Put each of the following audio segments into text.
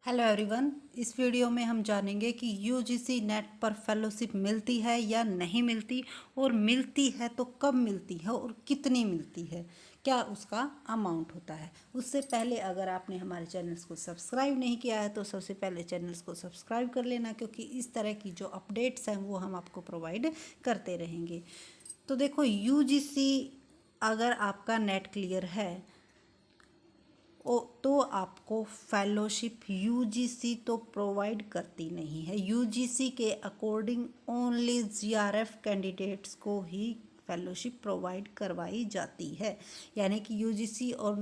Hello everyone. इस video में हम जानेंगे कि यूजीसी नेट पर फेलोशिप मिलती है या नहीं मिलती, और मिलती है तो कब मिलती है और कितनी मिलती है, क्या उसका अमाउंट होता है। उससे पहले अगर आपने हमारे चैनल्स को सब्सक्राइब नहीं किया है तो सबसे पहले चैनल्स को सब्सक्राइब कर लेना, क्योंकि इस तरह की जो अपडेट्स हैं वो हम आपको प्रोवाइड करते रहेंगे। तो देखो, यूजीसी अगर आपका नेट क्लियर है तो आपको फेलोशिप यूजीसी तो प्रोवाइड करती नहीं है। यूजीसी के अकॉर्डिंग ओनली जीआरएफ कैंडिडेट्स को ही फेलोशिप प्रोवाइड करवाई जाती है। यानी कि यूजीसी और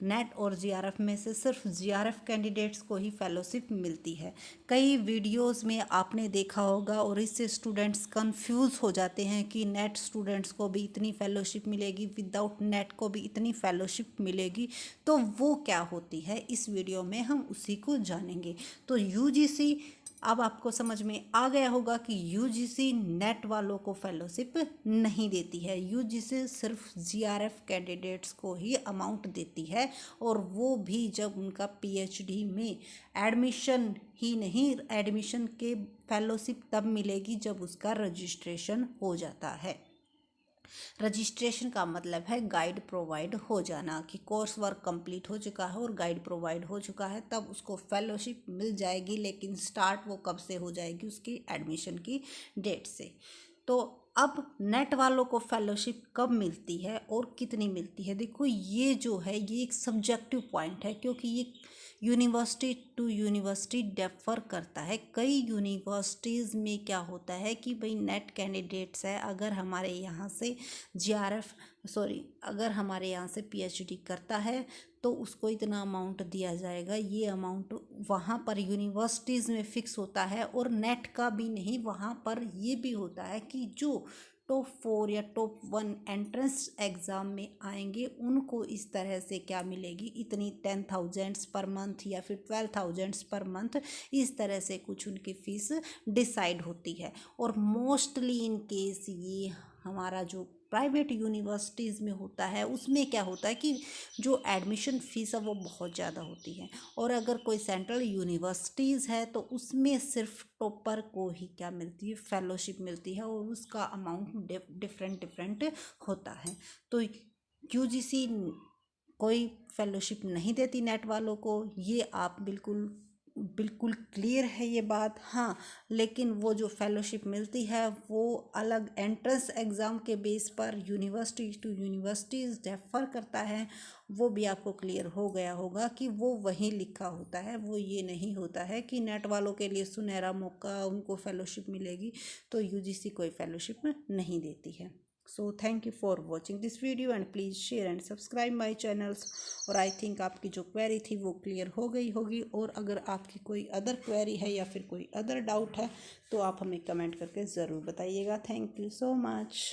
नेट और जीआरएफ में से सिर्फ जीआरएफ कैंडिडेट्स को ही फेलोशिप मिलती है। कई वीडियोस में आपने देखा होगा और इससे स्टूडेंट्स कंफ्यूज हो जाते हैं कि नेट स्टूडेंट्स को भी इतनी फेलोशिप मिलेगी, विदाउट नेट को भी इतनी फेलोशिप मिलेगी। तो वो क्या होती है, इस वीडियो में हम उसी को जानेंगे। तो यूजीसी, अब आपको समझ में आ गया होगा कि यूजीसी नेट वालों को फेलोशिप नहीं देती है। यूजीसी सिर्फ जीआरएफ कैंडिडेट्स को ही अमाउंट देती है, और वो भी जब उनका पीएचडी में एडमिशन ही नहीं, एडमिशन के फेलोशिप तब मिलेगी जब उसका रजिस्ट्रेशन हो जाता है। रजिस्ट्रेशन का मतलब है गाइड प्रोवाइड हो जाना, कि कोर्स वर्क कंप्लीट हो चुका है और गाइड प्रोवाइड हो चुका है, तब उसको फेलोशिप मिल जाएगी। लेकिन स्टार्ट वो कब से हो जाएगी, उसकी एडमिशन की डेट से। तो अब नेट वालों को फेलोशिप कब मिलती है और कितनी मिलती है, देखो ये जो है ये एक सब्जेक्टिव पॉइंट है, क्योंकि ये यूनिवर्सिटी टू यूनिवर्सिटी डिफर करता है। कई यूनिवर्सिटीज़ में क्या होता है कि भाई नेट कैंडिडेट्स है, अगर हमारे यहाँ से अगर हमारे यहाँ से पीएचडी करता है तो उसको इतना अमाउंट दिया जाएगा। ये अमाउंट वहाँ पर यूनिवर्सिटीज़ में फिक्स होता है, और नेट का भी नहीं, वहाँ पर ये भी होता है कि जो टॉप 4 या टॉप 1 एंट्रेंस एग्ज़ाम में आएंगे उनको इस तरह से क्या मिलेगी, इतनी 10,000 पर मंथ या फिर 12,000 पर मंथ, इस तरह से कुछ उनकी फ़ीस डिसाइड होती है। और मोस्टली इन केस ये हमारा जो प्राइवेट यूनिवर्सिटीज़ में होता है उसमें क्या होता है कि जो एडमिशन फ़ीस है वो बहुत ज़्यादा होती है। और अगर कोई सेंट्रल यूनिवर्सिटीज़ है तो उसमें सिर्फ टॉपर को ही क्या मिलती है, फेलोशिप मिलती है, और उसका अमाउंट डिफरेंट होता है। तो यूजीसी कोई फेलोशिप नहीं देती नेट वालों को, ये आप बिल्कुल बिल्कुल क्लियर है ये बात। हाँ, लेकिन वो जो फेलोशिप मिलती है वो अलग एंट्रेंस एग्ज़ाम के बेस पर यूनिवर्सिटी टू यूनिवर्सिटीज़ डिफर करता है। वो भी आपको क्लियर हो गया होगा कि वो वहीं लिखा होता है, वो ये नहीं होता है कि नेट वालों के लिए सुनहरा मौका, उनको फेलोशिप मिलेगी। तो यूजीसी कोई फेलोशिप नहीं देती है। So thank you for watching this video and please share and subscribe my channels. और आई थिंक आपकी जो क्वेरी थी वो क्लियर हो गई होगी, और अगर आपकी कोई अदर क्वेरी है या फिर कोई अदर डाउट है तो आप हमें कमेंट करके ज़रूर बताइएगा। Thank you so much.